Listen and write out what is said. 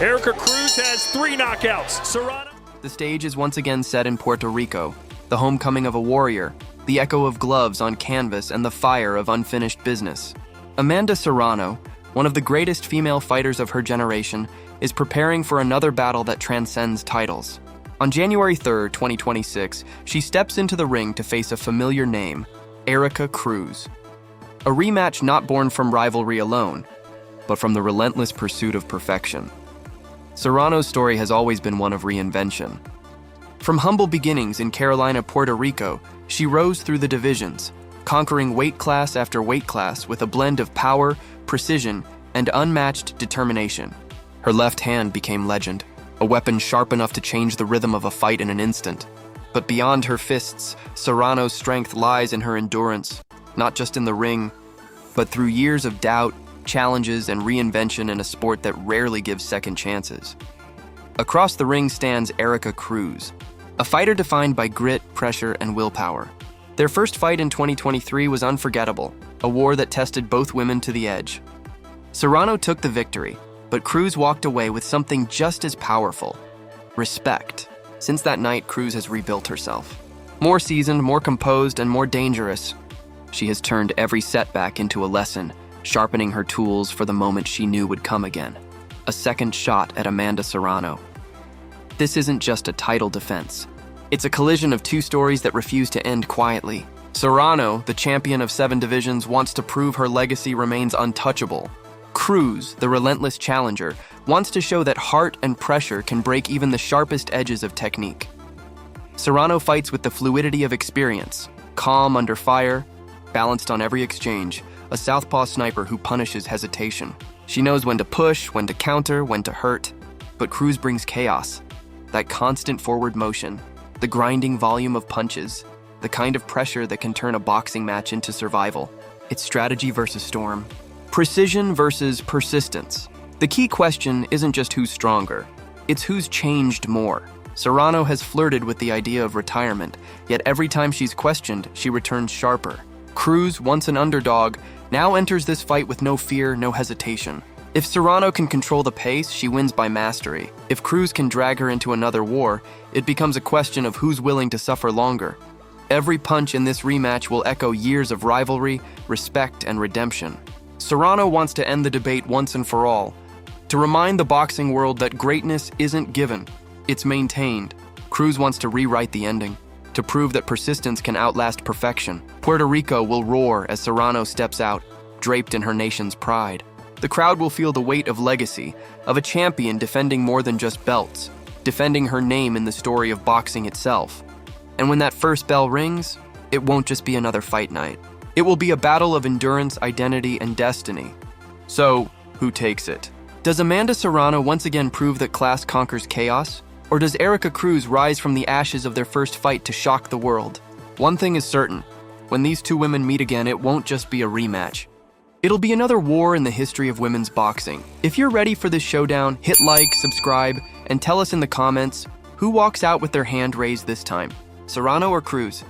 Erika Cruz has 3 knockouts. Serrano. The stage is once again set in Puerto Rico, the homecoming of a warrior, the echo of gloves on canvas, and the fire of unfinished business. Amanda Serrano, one of the greatest female fighters of her generation, is preparing for another battle that transcends titles. On January 3rd, 2026, she steps into the ring to face a familiar name, Erika Cruz. A rematch not born from rivalry alone, but from the relentless pursuit of perfection. Serrano's story has always been one of reinvention. From humble beginnings in Carolina, Puerto Rico, she rose through the divisions, conquering weight class after weight class with a blend of power, precision, and unmatched determination. Her left hand became legend, a weapon sharp enough to change the rhythm of a fight in an instant. But beyond her fists, Serrano's strength lies in her endurance, not just in the ring, but through years of doubt, challenges, and reinvention in a sport that rarely gives second chances. Across the ring stands Erika Cruz, a fighter defined by grit, pressure, and willpower. Their first fight in 2023 was unforgettable, a war that tested both women to the edge. Serrano took the victory, but Cruz walked away with something just as powerful: respect. Since that night, Cruz has rebuilt herself. More seasoned, more composed, and more dangerous. She has turned every setback into a lesson, sharpening her tools for the moment she knew would come again. A second shot at Amanda Serrano. This isn't just a title defense. It's a collision of two stories that refuse to end quietly. Serrano, the champion of 7 divisions, wants to prove her legacy remains untouchable. Cruz, the relentless challenger, wants to show that heart and pressure can break even the sharpest edges of technique. Serrano fights with the fluidity of experience, calm under fire, balanced on every exchange, a southpaw sniper who punishes hesitation. She knows when to push, when to counter, when to hurt. But Cruz brings chaos, that constant forward motion, the grinding volume of punches, the kind of pressure that can turn a boxing match into survival. It's strategy versus storm, precision versus persistence. The key question isn't just who's stronger, it's who's changed more. Serrano has flirted with the idea of retirement, yet every time she's questioned, she returns sharper. Cruz, once an underdog, now enters this fight with no fear, no hesitation. If Serrano can control the pace, she wins by mastery. If Cruz can drag her into another war, it becomes a question of who's willing to suffer longer. Every punch in this rematch will echo years of rivalry, respect, and redemption. Serrano wants to end the debate once and for all, to remind the boxing world that greatness isn't given, it's maintained. Cruz wants to rewrite the ending, to prove that persistence can outlast perfection. Puerto Rico will roar as Serrano steps out, draped in her nation's pride. The crowd will feel the weight of legacy, of a champion defending more than just belts, defending her name in the story of boxing itself. And when that first bell rings, it won't just be another fight night. It will be a battle of endurance, identity, and destiny. So, who takes it? Does Amanda Serrano once again prove that class conquers chaos? Or does Erika Cruz rise from the ashes of their first fight to shock the world? One thing is certain, when these two women meet again, it won't just be a rematch. It'll be another war in the history of women's boxing. If you're ready for this showdown, hit like, subscribe, and tell us in the comments who walks out with their hand raised this time, Serrano or Cruz.